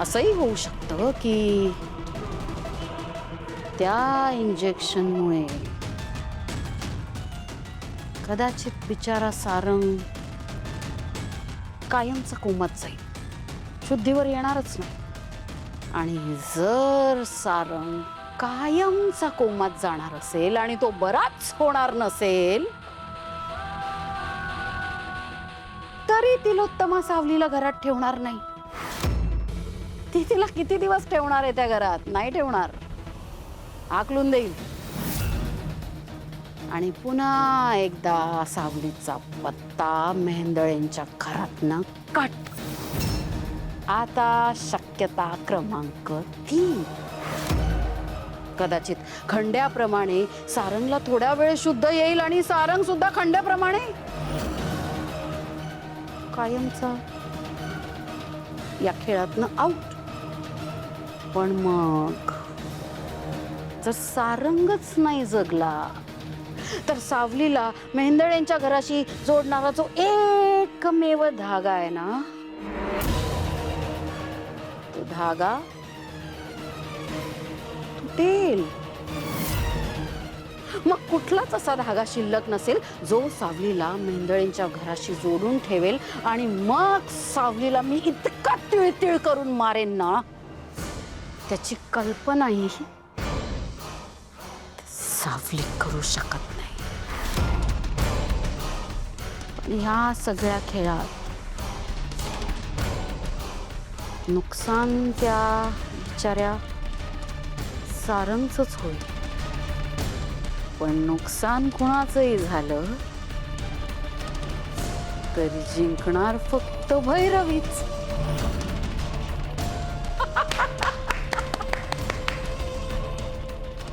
असंही होऊ शकतं की त्या इंजेक्शनमुळे कदाचित बिचारा सारंग कायमचा कोमात जाईल, शुद्धीवर येणारच नाही. आणि जर सारंग कायमचा कोमात जाणार असेल आणि तो बराच होणार नसेल, तरी तिलोत्तमा सावलीला घरात ठेवणार नाही. ती तिला किती दिवस ठेवणार आहे त्या घरात? नाही ठेवणार, हाकलून देईल. आणि पुन्हा एकदा सावलीचा पत्ता मेहेंदळेंच्या घरातनं कट. आता शक्यता क्रमांक 3. कदाचित खंड्याप्रमाणे सारंगला थोड्या वेळ शुद्ध येईल आणि सारंग सुद्धा खंड्याप्रमाणे कायमचा या खेळातनं आउट. पण मग जर सारंगच नाही जगला तर सावलीला मेहेंदळेंच्या घराशी जोडणारा जो एकमेव धागा आहे ना, तो धागा तुटेल. मग कुठलाच असा धागा शिल्लक नसेल जो सावलीला मेहेंदळेंच्या घराशी जोडून ठेवेल. आणि मग सावलीला मी इतका तिळतिळ करून मारेन ना, त्याची कल्पनाही सावली करू शकत नाही. पण ह्या सगळ्या खेळात नुकसान त्या बिचाऱ्या सारंगचंच होईल. पण नुकसान कुणाचंही झालं तरी जिंकणार फक्त भैरवीच.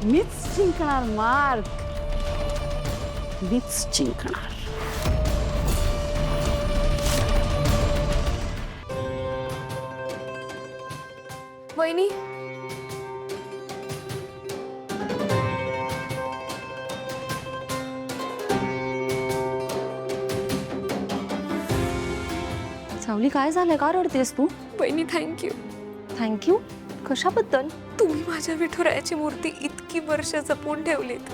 मीच जिंकणार मार्ग, मीच जिंकणार. वहिनी, सावली, काय झालंय? का रडतेस तू? वहिनी थँक्यू. थँक्यू? कशाबद्दल? तुम्ही माझ्या विठुरायाची मूर्ती इतकी वर्ष जपून ठेवलीत.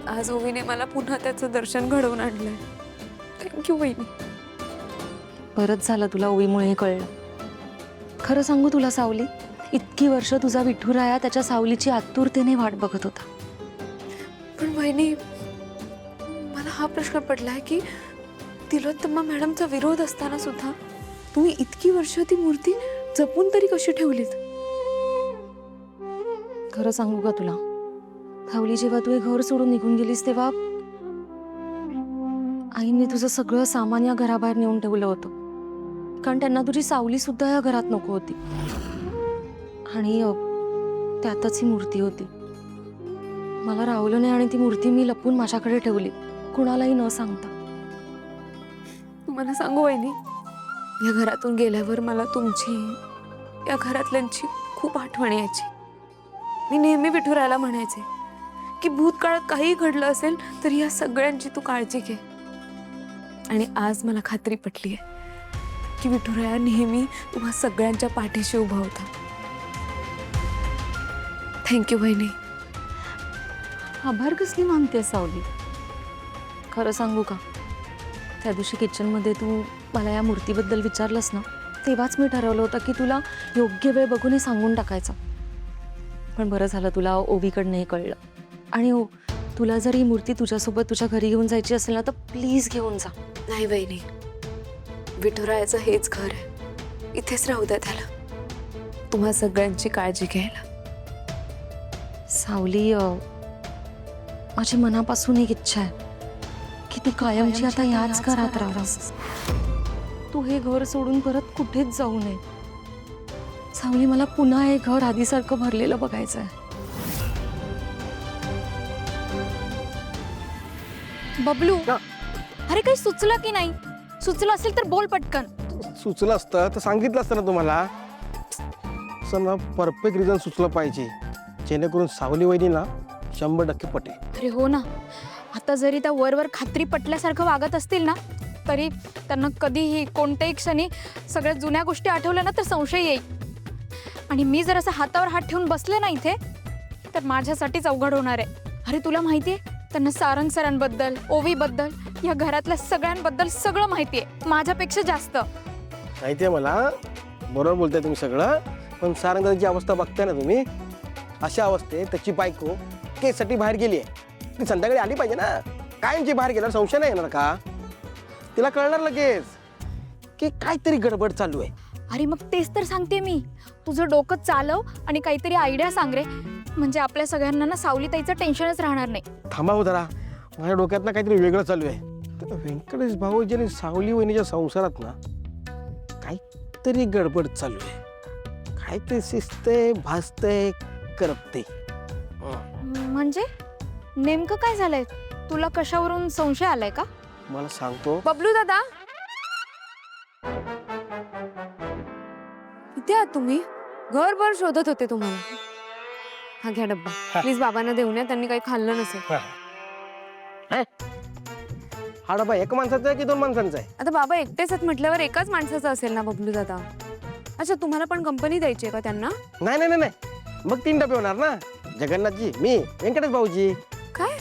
आज ओवीने मला पुन्हा त्याचं दर्शन घडवून आणलंय. थँक्यू वहिनी. बरंच झालं तुला ओवीमुळे हे कळलं. खरं सांगू तुला सावली, इतकी वर्ष तुझा विठुराया त्याच्या सावलीची आतुरतेने वाट बघत होता. पण वहिनी, मला हा प्रश्न पडलाय की तिलोत्तमा मॅडमचा विरोध असताना सुद्धा तुम्ही इतकी वर्ष ती मूर्ती जपून तरी कशी ठेवलीत? खरं सांगू का तुला, सावली, जेव्हा तू हे घर सोडून निघून गेलीस तेव्हा आईने तुझं सगळं सामान या घराबाहेर नेऊन ठेवलं होतं. कारण त्यांना तुझी सावली सुद्धा या घरात नको होती. आणि त्यातच ही मूर्ती होती. मला राहवलं नाही आणि ती मूर्ती मी लपून माझ्याकडे ठेवली, कुणालाही न सांगता. तुम्हाला सांगू वहिनी, या घरातून गेल्यावर मला तुमची, या घरातल्यांची खूप आठवण यायची. मी नेहमी विठुरायाला म्हणायचे की भूतकाळात काही घडलं असेल तर या सगळ्यांची तू काळजी घे. आणि आज मला खात्री पटली आहे की विठुराया नेहमी तुम्हा सगळ्यांच्या पाठीशी उभा होता. थँक्यू वहिनी. आभार कसली मानते सावली? खरं सांगू का, त्या दिवशी किचनमध्ये तू मला या मूर्तीबद्दल विचारलंस ना, तेव्हाच मी ठरवलं होतं की तुला योग्य वेळ बघून हे सांगून टाकायचं. पण बरं झालं तुला ओवीकडनं हे कळलं. आणि हो, तुला जर ही मूर्ती तुझ्यासोबत तुझ्या घरी घेऊन जायची असेल ना, तर प्लीज घेऊन जा. नाही वहिनी, विठुरायाचं हेच घर आहे, इथेच राहू द्या त्याला. तुम्हा सगळ्यांची काळजी घ्यायला. सावली, माझी मनापासून एक इच्छा आहे की तू कायमची आता याच घरात राहास. तू हे घर सोडून परत कुठेच जाऊ नये. सावली, मला पुन्हा हे घर आधीसारखं भरलेलं बघायचं आहे. बबलू, अरे काही सुचलं की नाही? सुचलं असेल तर बोल पटकन. सुचलं असतं तर सांगितलं असतं ना तुम्हाला. असं ना परफेक्ट रिझन सुचलं पाहिजे, जेणेकरून सावली वहिनीला 100% पटेल. अरे हो ना, आता जरी त्या वर खात्री पटल्यासारखं वागत असतील ना, तरी त्यांना कधीही कोणत्याही क्षणी सगळ्या जुन्या गोष्टी आठवल्या ना तर संशय येईल. आणि मी जर असं हातावर हात ठेवून बसले ना इथे तर माझ्यासाठीच अवघड होणार आहे. अरे तुला माहितीये त्यांना सारंग सरांबद्दल, ओवीबद्दल, या घरातल्या सगळ्यांबद्दल सगळं माहितीये, माझ्यापेक्षा जास्त. माहिती आहे मला, बरोबर बोलताय तुम्ही सगळं. पण सारंगाची अवस्था बघताय ना तुम्ही, अशा अवस्थेत त्याची बायको केससाठी बाहेर गेली आहे. ती संध्याकाळी आली पाहिजे ना. कायमची बाहेर गेल्यावर संशय नाही येणार का? तिला कळणार लगेच की काहीतरी गडबड चालू आहे. अरे मग तेच तर सांगते मी, तुझं डोकं चालव आणि काहीतरी आयडिया सांग रे, म्हणजे आपल्या सगळ्यांना ना सावलीताईचं टेन्शनच राहणार नाही. थांबा हो जरा, माझ्या डोक्यात ना काहीतरी वेगळं चालू आहे. तर व्यंकटेश भाऊजी आणि सावली वहिनीच्या संसारात ना काहीतरी गडबड चालू आहे. काहीतरी शिजतंय, भाजतंय, करपते. म्हणजे नेमकं काय झालंय? तुला कशावरून संशय आलाय का? मला सांगतो. बबलू दादा, इथे आहात तुम्ही? घरभर शोधत होते तुम्हाला. हा घ्या डब्बा, प्लीज बाबांना देऊन या, त्यांनी काही खाल्लं नसेल. हा डबा एक माणसाचा आहे की दोन माणसांचा आहे? आता बाबा एकटेच आहेत म्हटल्यावर एकाच माणसाचा असेल ना बबलू दादा. अच्छा, तुम्हाला पण कंपनी द्यायची आहे का त्यांना? नाही नाही नाही नाही, मग 3 डबे होणार ना. जगन्नाथजी, मी, व्यंकटेश भाऊजी. काय?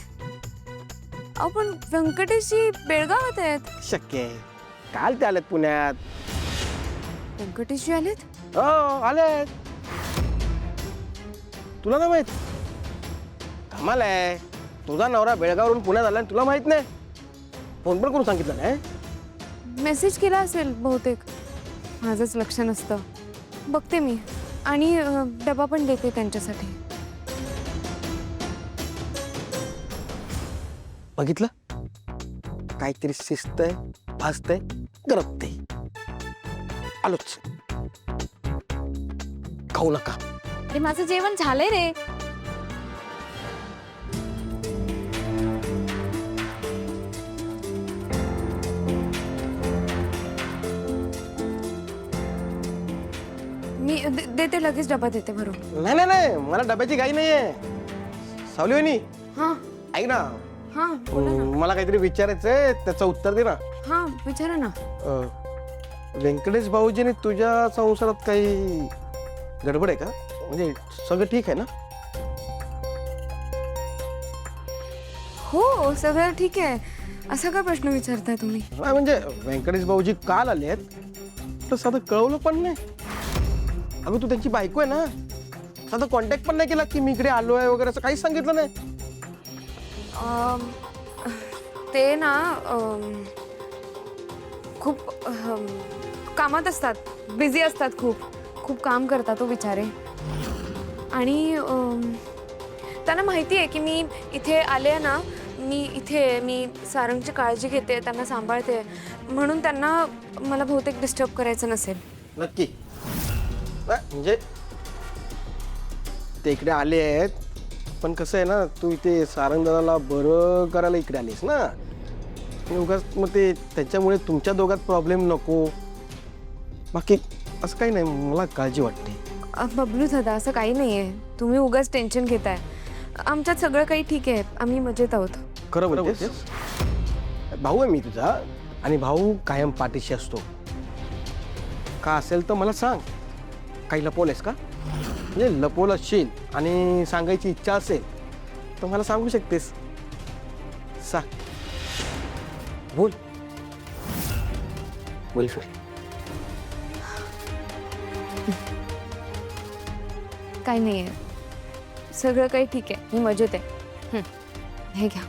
अहो पण व्यंकटेशजी बेळगावात आहेत. शक्य आहे, काल ते आलेत पुण्यात. व्यंकटेशजी आलेत? हो आलेत. तुला नाही माहित? कमाल आहे, तुझा नवरा बेळगावरून पुण्यात आला आणि तुला माहित नाही? फोन पण करून सांगितलं नाही? मेसेज केला असेल बहुतेक, माझंच लक्ष नसतं. बघते मी आणि डबा पण देते त्यांच्यासाठी. बघितलं, काहीतरी शिजतंय, भाजतंय, गरपतंय. आलोच, खाऊ नका. अरे माझं जेवण झालंय रे. मी देते, लगेच डबा देते भरून. नाही नाही नाही, मला डब्याची घाई नाहीये. सावली वहिनी, हां ऐक ना, हां बोला ना. मला काहीतरी विचारायचंय, त्याचं उत्तर दे ना. हां विचारा ना. व्यंकटेश भाऊजीने तुझ्या संसारात काही गडबड आहे का? म्हणजे सगळं ठीक आहे ना? हो सगळं ठीक आहे. असा काय प्रश्न विचारताय तुम्ही? नाही म्हणजे व्यंकटेश भाऊजी काल आले आहेत, तर साधं कळवलं पण नाही. अगं तू त्यांची बायको आहे ना, साधं कॉन्टॅक्ट पण नाही केला की मी इकडे आलो आहे वगैरे, असं काहीच सांगितलं नाही. ते ना खूप कामात असतात, बिझी असतात, खूप खूप काम करतात तो बिचारे. आणि त्यांना माहिती आहे की मी इथे आले ना, मी सारंगची काळजी घेते, त्यांना सांभाळते, म्हणून त्यांना मला बहुतेक डिस्टर्ब करायचं नसेल. नक्की? म्हणजे ते इकडे आले आहेत, पण कसं आहे ना, तू इथे सारंगदादाला बरं करायला इकडे आलीस ना, उगाच मग ते त्याच्यामुळे तुमच्या दोघात प्रॉब्लेम नको. बाकी असं काही नाही, मला काळजी वाटते. बबलू दादा, असं काही नाही आहे, तुम्ही उगाच टेन्शन घेताय. आमच्यात सगळं काही ठीक आहे, आम्ही मजेत आहोत. खरं बोलतेस? भाऊ आहे मी तुझा, आणि भाऊ कायम पाठीशी असतो. का असेल तर मला सांग. काही लपवलेस का? म्हणजे लपवलं असशील आणि सांगायची इच्छा असेल तर मला सांगू शकतेस. सांग, बोल बोल. काही नाही आहे, सगळं काही ठीक आहे, मी मजेत आहे. हे घ्या.